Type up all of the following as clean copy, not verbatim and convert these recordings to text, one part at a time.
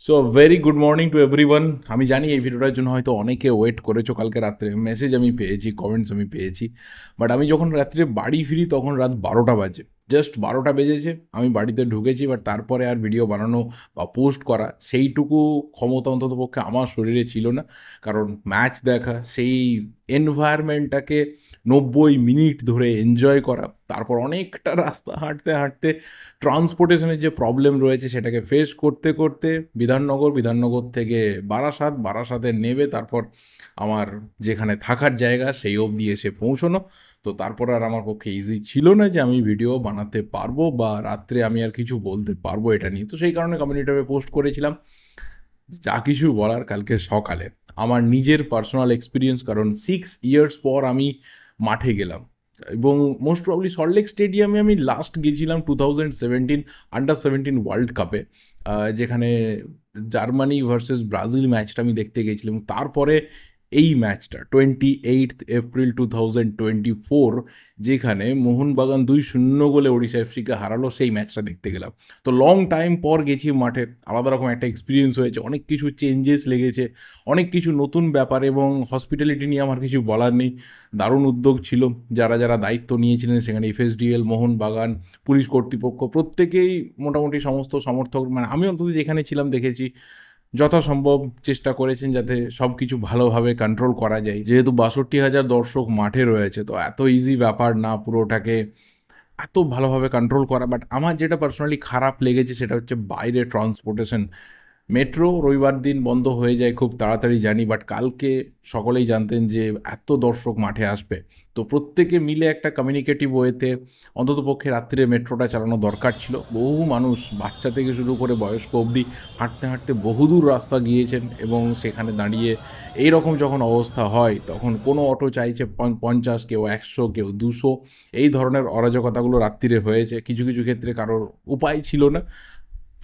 So very good morning to everyone. আমি জানি এই ভিডিওটার জন্য হয়তো অনেকে ওয়েট করেছো। কালকে রাত্রে মেসেজ আমি পেয়েছি, কমেন্টস আমি পেয়েছি, বাট আমি যখন রাত্রে বাড়ি ফিরি তখন রাত 12টা বাজে। জাস্ট 12টা বেজেছে, আমি বাড়িতে ঢুকেছি, বাট তারপরে আর ভিডিও বানানো বা পোস্ট করা সেইটুকু ক্ষমতা অন্তত পক্ষে আমার শরীরে ছিল না। কারণ ম্যাচ দেখা, সেই এনভায়রনমেন্টটাকে 90 মিনিট ধরে এনজয় করা, তারপর অনেকটা রাস্তা হাঁটতে হাঁটতে ট্রান্সপোর্টেশনের যে প্রবলেম রয়েছে সেটাকে ফেস করতে করতে বিধাননগর থেকে বারাসাতে নেবে তারপর আমার যেখানে থাকার জায়গা সেই অবধি এসে পৌঁছানো। তো তারপর আর আমার পক্ষে ইজি ছিল না যে আমি ভিডিও বানাতে পারবো বা রাত্রে আমি আর কিছু বলতে পারবো এটা নিয়ে। তো সেই কারণে কমিউনিটিতে পোস্ট করেছিলাম যা কিছু বলার কালকে সকালে। আমার নিজের পার্সোনাল এক্সপিরিয়েন্স, কারণ 6 ইয়ার্স পর আমি মাঠে গেলাম এবং মোস্ট প্রবলি সল্টলেক স্টেডিয়ামে আমি লাস্ট গেছিলাম 2017 আন্ডার 17 ওয়ার্ল্ড কাপে, যেখানে জার্মানি ভার্সেস ব্রাজিল ম্যাচটা আমি দেখতে গেছিলাম। তারপরে এই ম্যাচটা 28 এপ্রিল 2024, যেখানে মোহনবাগান 2-0 গোলে ওড়িশা এফসিকে হারালো, সেই ম্যাচটা দেখতে গেলাম। তো লং টাইম পর গেছি মাঠে, আলাদা রকম একটা এক্সপিরিয়েন্স হয়েছে, অনেক কিছু চেঞ্জেস লেগেছে, অনেক কিছু নতুন ব্যাপার, এবং হসপিটালিটি নিয়ে আমার কিছু বলার নেই। দারুণ উদ্যোগ ছিল, যারা যারা দায়িত্ব নিয়েছিলেন সেখানে এফএসডিএল, মোহনবাগান, পুলিশ কর্তৃপক্ষ প্রত্যেকেই মোটামুটি সমস্ত সমর্থক, মানে আমি অন্তত যেখানে ছিলাম দেখেছি যথাসম্ভব চেষ্টা করেছেন যাতে সব কিছু ভালোভাবে কন্ট্রোল করা যায়। যেহেতু 62,000 দর্শক মাঠে রয়েছে, তো এত ইজি ব্যাপার না পুরোটাকে এত ভালোভাবে কন্ট্রোল করা। বাট আমার যেটা পার্সোনালি খারাপ লেগেছে সেটা হচ্ছে বাইরে ট্রান্সপোর্টেশন। মেট্রো রবিবার দিন বন্ধ হয়ে যায় খুব তাড়াতাড়ি জানি, বাট কালকে সকলেই জানতেন যে এত দর্শক মাঠে আসবে, তো প্রত্যেকে মিলে একটা কমিউনিকেটিভ ওয়েতে অন্ততপক্ষে রাত্রিরে মেট্রোটা চালানো দরকার ছিল। বহু মানুষ, বাচ্চা থেকে শুরু করে বয়স্ক অবধি, হাঁটতে হাঁটতে বহুদূর রাস্তা গিয়েছেন, এবং সেখানে দাঁড়িয়ে এই রকম যখন অবস্থা হয় তখন কোনো অটো চাইছে 50, কেউ 100, কেউ 200, এই ধরনের অরাজকতাগুলো রাত্রিরে হয়েছে। কিছু কিছু ক্ষেত্রে কারোর উপায় ছিল না,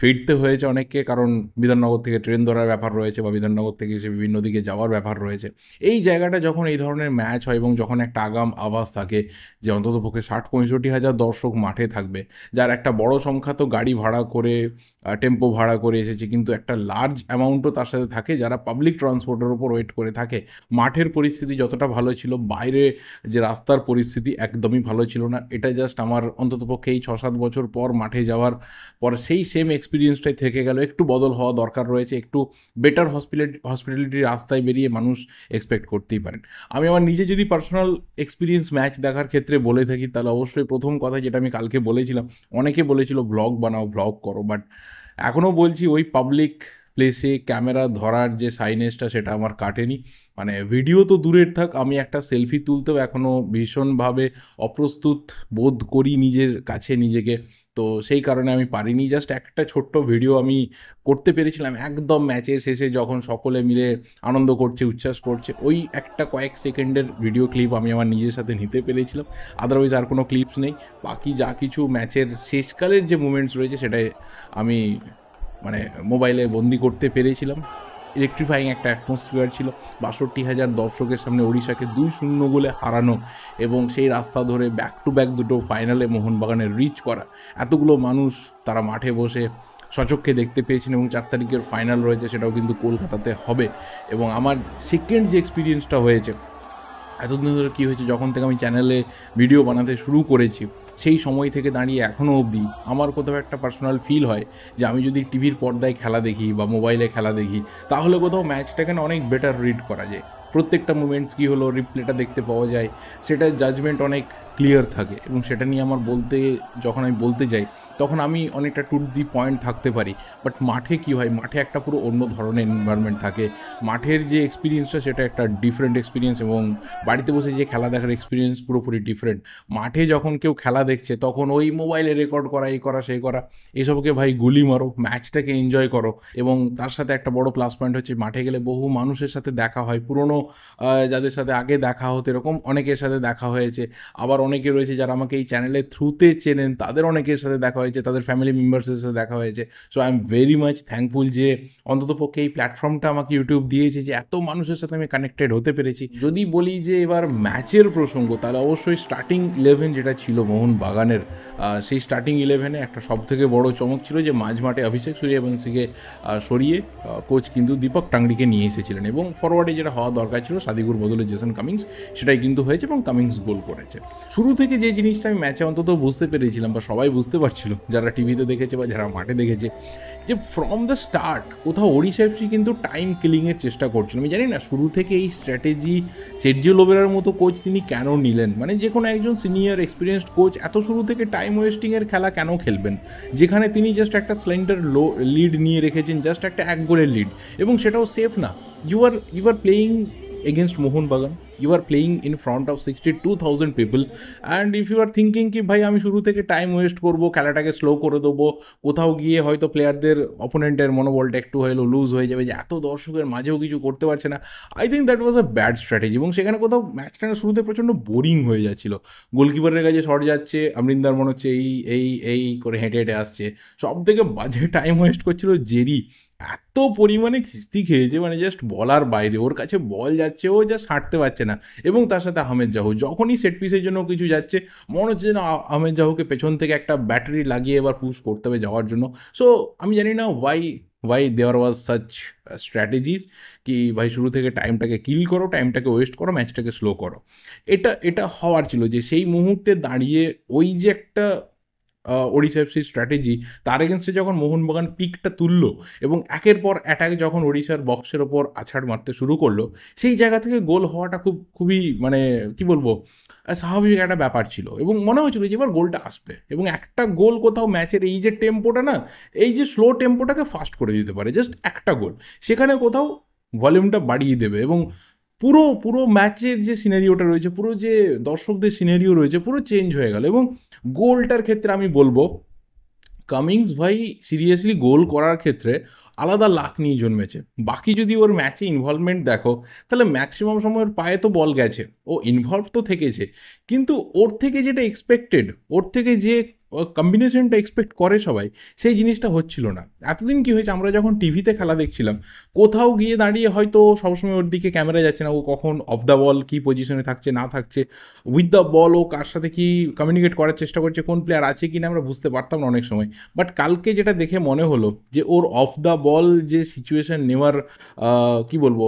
ফিরতে হয়েছে অনেককে, কারণ বিধাননগর থেকে ট্রেন ধরার ব্যাপার রয়েছে বা বিধাননগর থেকে এসে বিভিন্ন দিকে যাওয়ার ব্যাপার রয়েছে। এই জায়গাটা যখন এই ধরনের ম্যাচ হয় এবং যখন একটা আগাম আভাস থাকে যে অন্ততপক্ষে 60-65 হাজার দর্শক মাঠে থাকবে, যার একটা বড় সংখ্যা তো গাড়ি ভাড়া করে, টেম্পো ভাড়া করে এসেছে, কিন্তু একটা লার্জ অ্যামাউন্টও তার সাথে থাকে যারা পাবলিক ট্রান্সপোর্টের ওপর ওয়েট করে থাকে। মাঠের পরিস্থিতি যতটা ভালো ছিল, বাইরে যে রাস্তার পরিস্থিতি একদমই ভালো ছিল না। এটা জাস্ট আমার অন্ততপক্ষে এই 6-7 বছর পর মাঠে যাওয়ার পরে সেই সেম এক্সপিরিয়েন্সটাই থেকে গেল। একটু বদল হওয়া দরকার রয়েছে, একটু বেটার হসপিটালিটির রাস্তায় বেরিয়ে মানুষ এক্সপেক্ট করতেই পারেন। আমি আমার নিজে যদি পার্সোনাল এক্সপিরিয়েন্স ম্যাচ দেখার ক্ষেত্রে বলে থাকি, তাহলে অবশ্যই প্রথম কথা যেটা আমি কালকে বলেছিলাম, অনেকে বলেছিল ব্লগ বানাও, ব্লগ করো, বাট এখনও বলছি ওই পাবলিক প্লেসে ক্যামেরা ধরার যে সাইনেসটা সেটা আমার কাটেনি। মানে ভিডিও তো দূরের থাক, আমি একটা সেলফি তুলতেও এখনও ভীষণভাবে অপ্রস্তুত বোধ করি নিজের কাছে নিজেকে। তো সেই কারণে আমি পারিনি। জাস্ট একটা ছোট্ট ভিডিও আমি করতে পেরেছিলাম একদম ম্যাচের শেষে, যখন সকলে মিলে আনন্দ করছে, উচ্ছ্বাস করছে, ওই একটা কয়েক সেকেন্ডের ভিডিও ক্লিপ আমি আমার নিজের সাথে নিতে পেরেছিলাম। আদারওয়াইজ আর কোনো ক্লিপস নেই। বাকি যা কিছু ম্যাচের শেষকালের যে মুমেন্টস রয়েছে সেটাই আমি মানে মোবাইলে বন্দি করতে পেরেছিলাম। ইলেকট্রিফাইং একটা অ্যাটমসফিয়ার ছিল। 62,000 দর্শকের সামনে ওড়িশাকে 2-0 গোলে হারানো, এবং সেই রাস্তা ধরে ব্যাক টু ব্যাক দুটো ফাইনালে মোহনবাগানের রিচ করা, এতগুলো মানুষ তারা মাঠে বসে সচক্ষে দেখতে পেয়েছেন। এবং 4 তারিখের ফাইনাল রয়েছে, সেটাও কিন্তু কলকাতাতে হবে। এবং আমার সেকেন্ড যে এক্সপিরিয়েন্সটা হয়েছে, এতদিন ধরে কী হয়েছে, যখন থেকে আমি চ্যানেলে ভিডিও বানাতে শুরু করেছি সেই সময় থেকে দাঁড়িয়ে এখনও অবধি আমার কোথাও একটা পার্সোনাল ফিল হয় যে আমি যদি টিভির পর্দায় খেলা দেখি বা মোবাইলে খেলা দেখি, তাহলে কোথাও ম্যাচটাকে না অনেক বেটার রিড করা যায়। প্রত্যেকটা মুমেন্টস কী হলো, রিপ্লেটা দেখতে পাওয়া যায়, সেটার জাজমেন্ট অনেক ক্লিয়ার থাকে, এবং সেটা নিয়ে আমার যখন আমি বলতে যাই তখন আমি অনেকটা টু দি পয়েন্ট থাকতে পারি। বাট মাঠে কী হয়, মাঠে একটা পুরো অন্য ধরনের এনভায়রনমেন্ট থাকে। মাঠের যে এক্সপিরিয়েন্সটা সেটা একটা ডিফারেন্ট এক্সপিরিয়েন্স, এবং বাড়িতে বসে যে খেলা দেখার এক্সপিরিয়েন্স পুরোপুরি ডিফারেন্ট। মাঠে যখন কেউ খেলা দেখছে তখন ওই মোবাইলে রেকর্ড করা, এই করা সেই করা, এসবকে ভাই গুলি মারো, ম্যাচটাকে এনজয় করো। এবং তার সাথে একটা বড় প্লাস পয়েন্ট হচ্ছে মাঠে গেলে বহু মানুষের সাথে দেখা হয়, পুরনো যাদের সাথে আগে দেখা হতো এরকম অনেকের সাথে দেখা হয়েছে। আবার অনেকে রয়েছে যারা আমাকে এই চ্যানেলের থ্রুতে চেনেন, তাদের অনেকের সাথে দেখা হয়েছে, তাদের ফ্যামিলি মেম্বার্সের সাথে দেখা হয়েছে। So I am very much thankful যে অন্ততপক্ষে এই প্ল্যাটফর্মটা আমাকে ইউটিউব দিয়েছে, যে এত মানুষের সাথে আমি কানেক্টেড হতে পেরেছি। যদি বলি যে এবার ম্যাচের প্রসঙ্গ, তাহলে অবশ্যই স্টার্টিং 11 যেটা ছিল মোহনবাগানের, সেই স্টার্টিং 11-এ একটা সবথেকে বড় চমক ছিল যে মাঝমাঠে অভিষেক সূর্যবংশীকে সরিয়ে কোচ কিন্তু দীপক টাংরিকে নিয়ে এসেছিলেন, এবং ফরওয়ার্ডে যেটা হওয়া দরকার ছিল সাদিকুর বদলে জেসন কামিংস, সেটাই কিন্তু হয়েছে এবং কামিংস গোল করেছে। শুরু থেকে যে জিনিসটা আমি ম্যাচে অন্তত বুঝতে পেরেছিলাম, বা সবাই বুঝতে পারছিল যারা টিভিতে দেখেছে বা যারা মাঠে দেখেছে, যে ফ্রম দ্য স্টার্ট কোথাও ওড়িশা এফসি কিন্তু টাইম কিলিংয়ের চেষ্টা করছিল। আমি জানি না শুরু থেকে এই স্ট্র্যাটেজি সের্জিও লোবেরার মতো কোচ তিনি কেন নিলেন, মানে যে কোনো একজন সিনিয়র এক্সপিরিয়েন্সড কোচ এত শুরু থেকে টাইম ওয়েস্টিংয়ের খেলা কেন খেলবেন, যেখানে তিনি জাস্ট একটা স্লেন্ডার লিড নিয়ে রেখেছেন, জাস্ট একটা 1 গোলের লিড, এবং সেটাও সেফ না। You are playing against Mohunbagan, you are playing in front of 62,000 people, and if you are thinking কি ভাই আমি শুরু থেকে টাইম ওয়েস্ট করবো, খেলাটাকে স্লো করে দেবো, কোথাও গিয়ে হয়তো প্লেয়ারদের অপোনেন্টের মনোবলটা একটু হলেও লুজ হয়ে যাবে, যে এত দর্শকের মাঝেও কিছু করতে পারছে না, I think that was a bad strategy. এবং সেখানে কোথাও ম্যাচটা শুরুতে প্রচণ্ড বোরিং হয়ে যাচ্ছিল। গোলকিপারের কাছে শট যাচ্ছে, আমরিন্দার মনে হচ্ছে এই করে হেঁটে হেঁটে আসছে। সব থেকে বাজে টাইম ওয়েস্ট করছিল জেরি, এত পরিমাণে খিস্তি খেয়েছে, মানে জাস্ট বলার বাইরে। ওর কাছে বল যাচ্ছে, ও জাস্ট হাঁটতে পারছে না। এবং তার সাথে আহমেদ জাহু, যখনই সেট পিসের জন্য কিছু যাচ্ছে, মনে হচ্ছে যেন আহমেদ জাহুকে পেছন থেকে একটা ব্যাটারি লাগিয়ে এবার পুশ করতে হবে যাওয়ার জন্য। সো আমি জানি না why there was such strategies, কি ভাই শুরু থেকে টাইমটাকে কিল করো, টাইমটাকে ওয়েস্ট করো, ম্যাচটাকে স্লো করো। এটা হওয়ার ছিল যে সেই মুহূর্তে দাঁড়িয়ে ওই যে একটা ওড়িশা এফসির স্ট্র্যাটেজি, তার এগেনস্টে যখন মোহনবাগান পিকটা তুললো এবং একের পর অ্যাটাক যখন ওড়িশার বক্সের ওপর আছাড় মারতে শুরু করলো, সেই জায়গা থেকে গোল হওয়াটা খুবই মানে কি বলবো, স্বাভাবিক একটা ব্যাপার ছিল। এবং মনে হয়েছিল যে এবার গোলটা আসবে, এবং একটা গোল কোথাও ম্যাচের এই যে টেম্পোটা না, এই যে স্লো টেম্পোটাকে ফাস্ট করে দিতে পারে, জাস্ট একটা গোল সেখানে কোথাও ভলিউমটা বাড়িয়ে দেবে, এবং পুরো ম্যাচের যে সিনারিওটা রয়েছে, পুরো যে দর্শকদের সিনারিও রয়েছে, পুরো চেঞ্জ হয়ে গেল। এবং গোলটার ক্ষেত্রে আমি বলবো, কামিংস ভাই সিরিয়াসলি গোল করার ক্ষেত্রে আলাদা লাক নিয়ে জন্মেছে। বাকি যদি ওর ম্যাচে ইনভলভমেন্ট দেখো, তাহলে ম্যাক্সিমাম সময় ওর পায়ে তো বল গেছে, ও ইনভলভ তো থেকেছে, কিন্তু ওর থেকে যেটা এক্সপেক্টেড, ওর থেকে যে কম্বিনেশনটা এক্সপেক্ট করে সবাই, সেই জিনিসটা হচ্ছিল না। এতদিন কী হয়েছে, আমরা যখন টিভিতে খেলা দেখছিলাম, কোথাও গিয়ে দাঁড়িয়ে হয়তো সবসময় ওর দিকে ক্যামেরা যাচ্ছে না, ও কখন অফ দ্য বল কী পজিশনে থাকছে না থাকছে, উইথ দ্য বল ও কার সাথে কি কমিউনিকেট করার চেষ্টা করছে, কোন প্লেয়ার আছে কি না আমরা বুঝতে পারতাম না অনেক সময়। বাট কালকে যেটা দেখে মনে হলো যে ওর অফ দ্য বল যে সিচুয়েশান নেওয়ার কি বলবো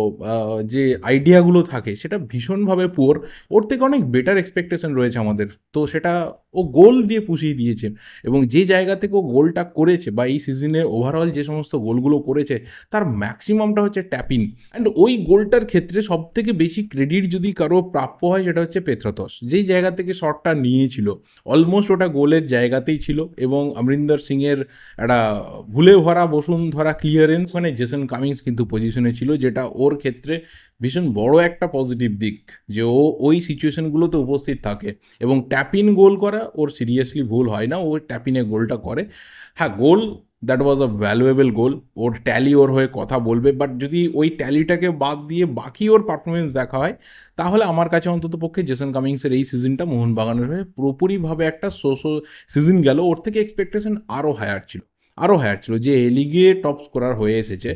যে আইডিয়াগুলো থাকে, সেটা ভীষণভাবে পুয়োর। ওর থেকে অনেক বেটার এক্সপেকটেশন রয়েছে আমাদের, তো সেটা ও গোল দিয়ে পুষিয়ে দিয়েছে। এবং যে জায়গা থেকে ও গোলটা করেছে, বা এই সিজনে ওভারঅল যে সমস্ত গোলগুলো করেছে, তার ম্যাক্সিমামটা হচ্ছে ট্যাপিং। অ্যান্ড ওই গোলটার ক্ষেত্রে সব থেকে বেশি ক্রেডিট যদি কারো প্রাপ্য হয়, সেটা হচ্ছে পেত্রাতস, যেই জায়গা থেকে শটটা নিয়েছিল অলমোস্ট ওটা গোলের জায়গাতেই ছিল। এবং অমরিন্দর সিংয়ের একটা ভুলে ভরা বসুন্ধরা ক্লিয়ারেন্স, মানে জেসন কামিংস কিন্তু পজিশনে ছিল, যেটা ওর ক্ষেত্রে ভীষণ বড় একটা পজিটিভ দিক, যে ও ওই সিচুয়েশনগুলোতে উপস্থিত থাকে। এবং ট্যাপিন গোল করা ওর সিরিয়াসলি ভুল হয় না, ও ট্যাপিনে গোলটা করে। হ্যাঁ, goal that was a valuable goal, ওর ট্যালি ওর হয়ে কথা বলবে। বাট যদি ওই ট্যালিটাকে বাদ দিয়ে বাকি ওর পারফরমেন্স দেখা হয়, তাহলে আমার কাছে অন্তত পক্ষে জেসন কামিংসের এই সিজনটা মোহনবাগানের হয়ে পুরোপুরিভাবে একটা সিজন গেল। ওর থেকে এক্সপেকটেশন আরও হায়ার ছিল যে লিগে টপ স্কোরার হয়ে এসেছে,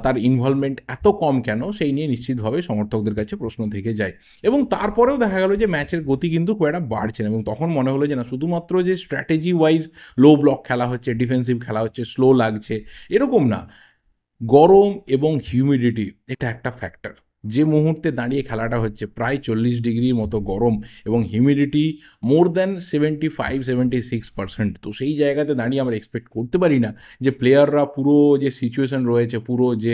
তার ইনভলভমেন্ট এত কম কেন, সেই নিয়ে নিশ্চিতভাবে সমর্থকদের কাছে প্রশ্ন থেকে যায়। এবং তারপরেও দেখা গেল যে ম্যাচের গতি কিন্তু খুব একটা বাড়ছে না, এবং তখন মনে হলো যে না, শুধুমাত্র যে স্ট্র্যাটেজি ওয়াইজ লো ব্লক খেলা হচ্ছে, ডিফেন্সিভ খেলা হচ্ছে, স্লো লাগছে, এরকম না। গরম এবং হিউমিডিটি এটা একটা ফ্যাক্টর। যে মুহূর্তে দাঁড়িয়ে খেলাটা হচ্ছে প্রায় 40 ডিগ্রির মতো গরম, এবং হিউমিডিটি মোর দ্যান 75-76%। তো সেই জায়গাতে দাঁড়িয়ে আমরা এক্সপেক্ট করতে পারি না যে প্লেয়াররা পুরো যে সিচুয়েশন রয়েছে, পুরো যে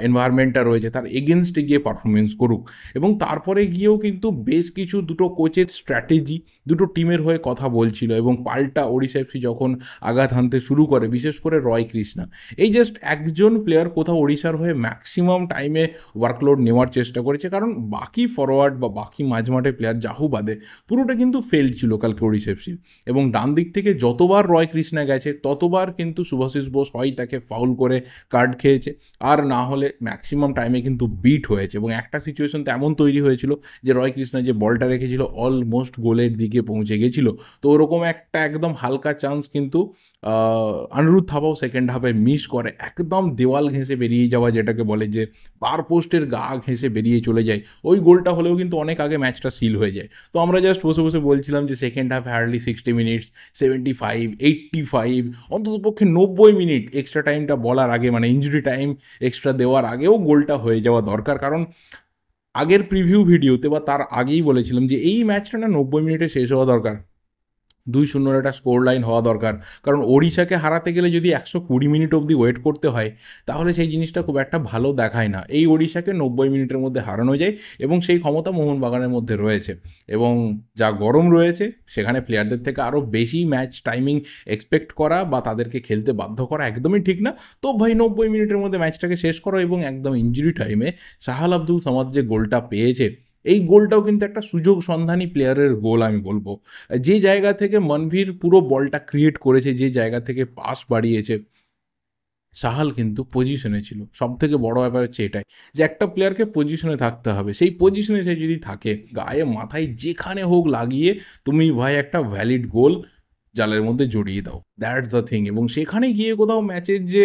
এনভায়রনমেন্টটা রয়েছে, তার এগেনস্টে গিয়ে পারফরমেন্স করুক। এবং তারপরে গিয়েও কিন্তু বেশ কিছু দুটো কোচের স্ট্র্যাটেজি দুটো টিমের হয়ে কথা বলছিল, এবং পাল্টা ওড়িশা এফসি যখন আঘাত হানতে শুরু করে, বিশেষ করে রয় কৃষ্ণা, এই জাস্ট একজন প্লেয়ার কোথাও ওড়িশার হয়ে ম্যাক্সিমাম টাইমে ওয়ার্কলোড নেওয়ার চেষ্টা করেছে, কারণ বাকি ফরওয়ার্ড বা বাকি মাঝমাঠে প্লেয়ার জাহু বাদে পুরোটা কিন্তু ফেল্ড ছিল কালকে ওড়িশা এফসি। এবং ডান দিক থেকে যতবার রয় কৃষ্ণা গেছে, ততবার কিন্তু শুভাশিস বোস হয় তাকে ফাউল করে কার্ড খেয়েছে, আর না হলে ম্যাক্সিমাম টাইমে কিন্তু বিট হয়েছে এবং একটা সিচুয়েশন তো এমন তৈরি হয়েছিল যে রয় কৃষ্ণা যে বলটা রেখেছিল অলমোস্ট গোলের দিকে পৌঁছে গেছিল। তো ওরকম একটা একদম হালকা চান্স কিন্তু অনিরুদ্ধ থাপাও সেকেন্ড হাফে মিস করে, একদম দেওয়াল ঘেঁষে বেরিয়ে যাওয়া, যেটাকে বলে যে বার পোস্টের গা ঘেঁষে বেরিয়ে চলে যায়। ওই গোলটা হলেও কিন্তু অনেক আগে ম্যাচটা সিল হয়ে যায়। তো আমরা জাস্ট বসে বসে বলছিলাম যে সেকেন্ড হাফে হার্ডলি 60 মিনিটস, 75, 85, অন্ততপক্ষে 90 মিনিট এক্সট্রা টাইমটা বলার আগে, মানে ইঞ্জুরি টাইম এক্সট্রা দেওয়ার আগেও গোলটা হয়ে যাওয়া দরকার। কারণ আগের প্রিভিউ ভিডিওতে বা তার আগেই বলেছিলাম যে এই ম্যাচটা না 90 মিনিটে শেষ হওয়া দরকার, 2-0 একটা স্কোর লাইন হওয়া দরকার। কারণ ওড়িশাকে হারাতে গেলে যদি 120 মিনিট অবধি ওয়েট করতে হয়, তাহলে সেই জিনিসটা খুব একটা ভালো দেখায় না। এই ওড়িশাকে 90 মিনিটের মধ্যে হারানো যায় এবং সেই ক্ষমতা মোহনবাগানের মধ্যে রয়েছে। এবং যা গরম রয়েছে সেখানে প্লেয়ারদের থেকে আরও বেশি ম্যাচ টাইমিং এক্সপেক্ট করা বা তাদেরকে খেলতে বাধ্য করা একদমই ঠিক না। তো ভাই 90 মিনিটের মধ্যে ম্যাচটাকে শেষ করো এবং একদম ইঞ্জুরি টাইমে সাহাল আব্দুল সামাদ যে গোলটা পেয়েছে, এই গোলটাও কিন্তু একটা সুযোগ সন্ধানী প্লেয়ারের গোল আমি বলবো। যে জায়গা থেকে মনভীর পুরো বলটা ক্রিয়েট করেছে, যে জায়গা থেকে পাস বাড়িয়েছে, সাহাল কিন্তু পজিশনে ছিল। সবথেকে বড় ব্যাপার হচ্ছে এটাই যে একটা প্লেয়ারকে পজিশনে থাকতে হবে। সেই পজিশনে সে যদি থাকে, গায়ে মাথায় যেখানে হোক লাগিয়ে তুমি ভাই একটা ভ্যালিড গোল জালের মধ্যে জড়িয়ে দাও। That's the thing. এবং সেখানে গিয়ে কোথাও ম্যাচের যে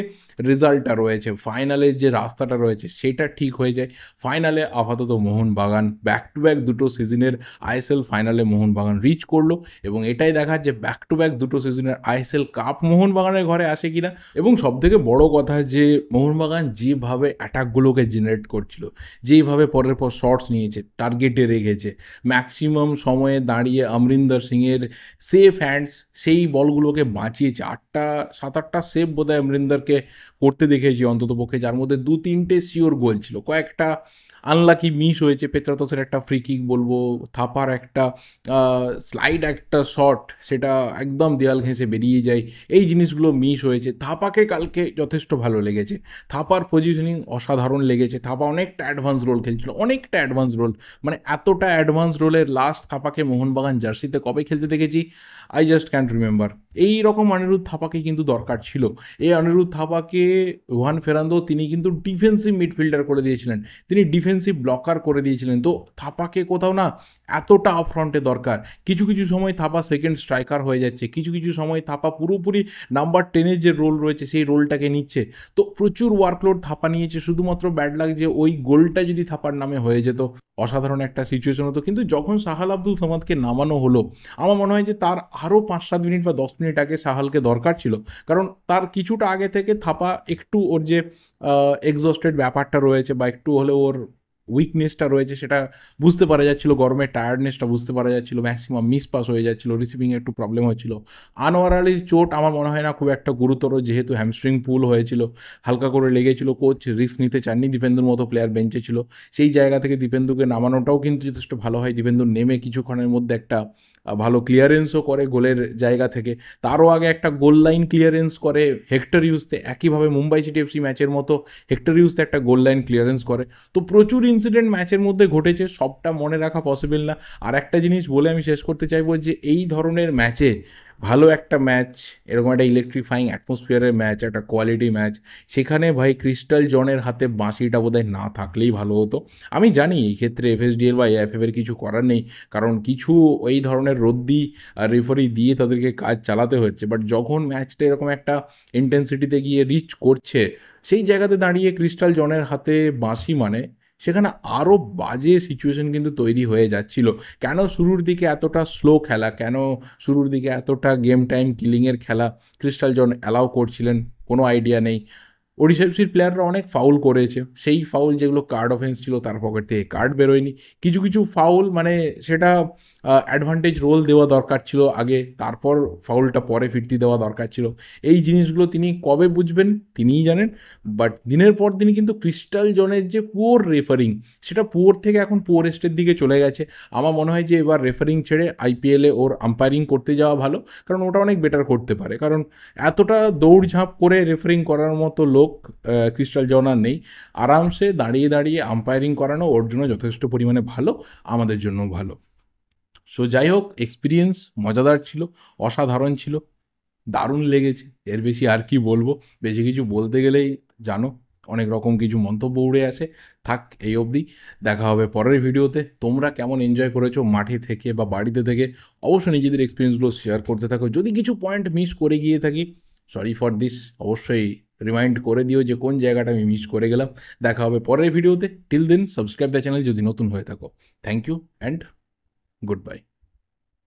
রেজাল্টটা রয়েছে, ফাইনালের যে রাস্তাটা রয়েছে, সেটা ঠিক হয়ে যায়। ফাইনালে আপাতত মোহনবাগান ব্যাক টু ব্যাক দুটো সিজনের আইএসএল ফাইনালে মোহনবাগান রিচ করলো এবং এটাই দেখার যে ব্যাক টু ব্যাক দুটো সিজনের আইএসএল কাপ মোহনবাগানের ঘরে আসে কিনা। এবং সবথেকে বড় কথা যে মোহনবাগান যেভাবে অ্যাটাকগুলোকে জেনারেট করছিল, যেইভাবে পরের পর শটস নিয়েছে, টার্গেটে রেখেছে, ম্যাক্সিমাম সময়ে দাঁড়িয়ে অমরিন্দর সিংয়ের সেফ হ্যান্ডস সেই বলগুলোকে বাঁচিয়েছে। 7-8টা সেভ বোধহয় অমরিন্দরকে করতে দেখেছি অন্ততপক্ষে, যার মধ্যে 2-3টে শিওর গোল ছিল। কয়েকটা আনলাকি মিস হয়েছে, পেত্রাতসের একটা ফ্রি কিক বলবো, থাপার একটা স্লাইড একটা শট, সেটা একদম দেয়াল ঘেঁষে বেরিয়ে যায়। এই জিনিসগুলো মিস হয়েছে। থাপাকে কালকে যথেষ্ট ভালো লেগেছে, থাপার পজিশনিং অসাধারণ লেগেছে। থাপা অনেকটা অ্যাডভান্স রোল খেলছিল, অনেকটা অ্যাডভান্স রোল, মানে এতটা অ্যাডভান্স রোলের লাস্ট থাপাকে মোহনবাগান জার্সিতে কবে খেলতে দেখেছি, আই জাস্ট ক্যান্ট রিমেম্বার। এই রকম অনিরুদ্ধ থাপাকে কিন্তু দরকার ছিল। এই অনিরুদ্ধ থাপাকে ওয়ান ফেরান্দো তিনি কিন্তু ডিফেন্সিভ মিডফিল্ডার করে দিয়েছিলেন, তিনি ডিফেন্সিভ ব্লকার করে দিয়েছিলেন। তো থাপাকে কোথাও না এতটা আপফ্রন্টে দরকার। কিছু কিছু সময় থাপা সেকেন্ড স্ট্রাইকার হয়ে যাচ্ছে, কিছু কিছু সময় থাপা পুরোপুরি নাম্বার 10-এর যে রোল রয়েছে সেই রোলটাকে নিচ্ছে। তো প্রচুর ওয়ার্কলোড থাপা নিয়েছে, শুধুমাত্র ব্যাড লাক যে ওই গোলটা যদি থাপার নামে হয়ে যেত অসাধারণ একটা সিচুয়েশন হতো। কিন্তু যখন সাহাল আব্দুল সামাদকে নামানো হলো, আমার মনে হয় যে তার আরও 5-7 মিনিট বা 10 মিনিট আগে সাহালকে দরকার ছিল। কারণ তার কিছুটা আগে থেকে থাপা একটু ওর যে এক্সস্টেড ব্যাপারটা রয়েছে বা একটু হলেও ওর উইকনেসটা রয়েছে সেটা বুঝতে পারা যাচ্ছিল, গরমের টায়ার্ডনেসটা বুঝতে পারা যাচ্ছিল, ম্যাক্সিমাম মিস পাস হয়ে যাচ্ছিল, রিসিভিংয়ে একটু প্রবলেম হচ্ছিল। আনোয়ার আলীর চোট আমার মনে হয় না খুব একটা গুরুতর, যেহেতু হ্যামস্ট্রিং পুল হয়েছিল, হালকা করে লেগেছিল, কোচ রিস্ক নিতে চাননি, দীপেন্দুর মতো প্লেয়ার বেঞ্চে ছিল। সেই জায়গা থেকে দীপেন্দুকে নামানোটাও কিন্তু যথেষ্ট ভালো হয়। দীপেন্দু নেমে কিছুক্ষণের মধ্যে একটা ভালো ক্লিয়ারেন্সও করে গোলের জায়গা থেকে। তারও আগে একটা গোল লাইন ক্লিয়ারেন্স করে হেক্টর ইউজতে, একইভাবে মুম্বাই সিটি এফসি ম্যাচের মতো হেক্টর ইউজতে একটা গোল লাইন ক্লিয়ারেন্স করে। তো প্রচুর ইনসিডেন্ট ম্যাচের মধ্যে ঘটেছে, সবটা মনে রাখা পসিবল না। আর একটা জিনিস বলে আমি শেষ করতে চাইবো যে এই ধরনের ম্যাচে ভালো একটা ম্যাচ, এরকম একটা ইলেকট্রিফাইং অ্যাটমসফিয়ারের ম্যাচ, একটা কোয়ালিটি ম্যাচ, সেখানে ভাই ক্রিস্টাল জনের হাতে বাঁশিটা বোধহয় না থাকলেই ভালো হতো। আমি জানি এই ক্ষেত্রে এফএসডিএল বা এএফএফ এর কিছু করার নেই, কারণ কিছু এই ধরনের রদ্দি রেফারি দিয়ে তাদেরকে কাজ চালাতে হচ্ছে। বাট যখন ম্যাচটা এরকম একটা ইন্টেন্সিটিতে গিয়ে রিচ করছে, সেই জায়গাতে দাঁড়িয়ে ক্রিস্টাল জনের হাতে বাঁশি মানে সেখানে আরও বাজে সিচুয়েশন কিন্তু তৈরি হয়ে যাচ্ছিল। কেন শুরুর দিকে এতটা স্লো খেলা, কেন শুরুর দিকে এতটা গেম টাইম কিলিংয়ের খেলা ক্রিস্টাল জন অ্যালাউ করছিলেন, কোনো আইডিয়া নেই। ওড়িশা এফসির প্লেয়াররা অনেক ফাউল করেছে, সেই ফাউল যেগুলো কার্ড অফেন্স ছিল তার পকেট থেকে কার্ড বেরোয়নি। কিছু কিছু ফাউল মানে সেটা অ্যাডভান্টেজ রোল দেওয়া দরকার ছিল আগে, তারপর ফাউলটা পরে ফিরতি দেওয়া দরকার ছিল। এই জিনিসগুলো তিনি কবে বুঝবেন তিনিই জানেন। বাট দিনের পর দিনই কিন্তু ক্রিস্টাল জনের যে পুয়োর রেফারিং, সেটা পুয়োর থেকে এখন পুয়োরেস্টের দিকে চলে গেছে। আমার মনে হয় যে এবার রেফারিং ছেড়ে আইপিএলে ওর আম্পায়ারিং করতে যাওয়া ভালো, কারণ ওটা অনেক বেটার করতে পারে। কারণ এতটা দৌড়ঝাঁপ করে রেফারিং করার মতো লোক ক্রিস্টাল জন আর নেই। আরামসে দাঁড়িয়ে দাঁড়িয়ে আম্পায়ারিং করানো ওর জন্য যথেষ্ট পরিমাণে ভালো, আমাদের জন্য ভালো। সো যাই হোক, এক্সপিরিয়েন্স মজাদার ছিল, অসাধারণ ছিল, দারুণ লেগেছে। এর বেশি আর কি বলবো, বেশি কিছু বলতে গেলেই জানো অনেক রকম কিছু মন্তব্য উড়ে আসে। থাক এই অবধি, দেখা হবে পরের ভিডিওতে। তোমরা কেমন এনজয় করেছো মাঠে থেকে বা বাড়িতে থেকে অবশ্যই নিজেদের এক্সপিরিয়েন্সগুলো শেয়ার করতে থাকো। যদি কিছু পয়েন্ট মিস করে গিয়ে থাকি, সরি ফর দিস, অবশ্যই রিমাইন্ড করে দিও যে কোন জায়গাটা আমি মিস করে গেলাম। দেখা হবে পরের ভিডিওতে। Till then subscribe the channel যদি নতুন হয়ে থাকো। Thank you and good by.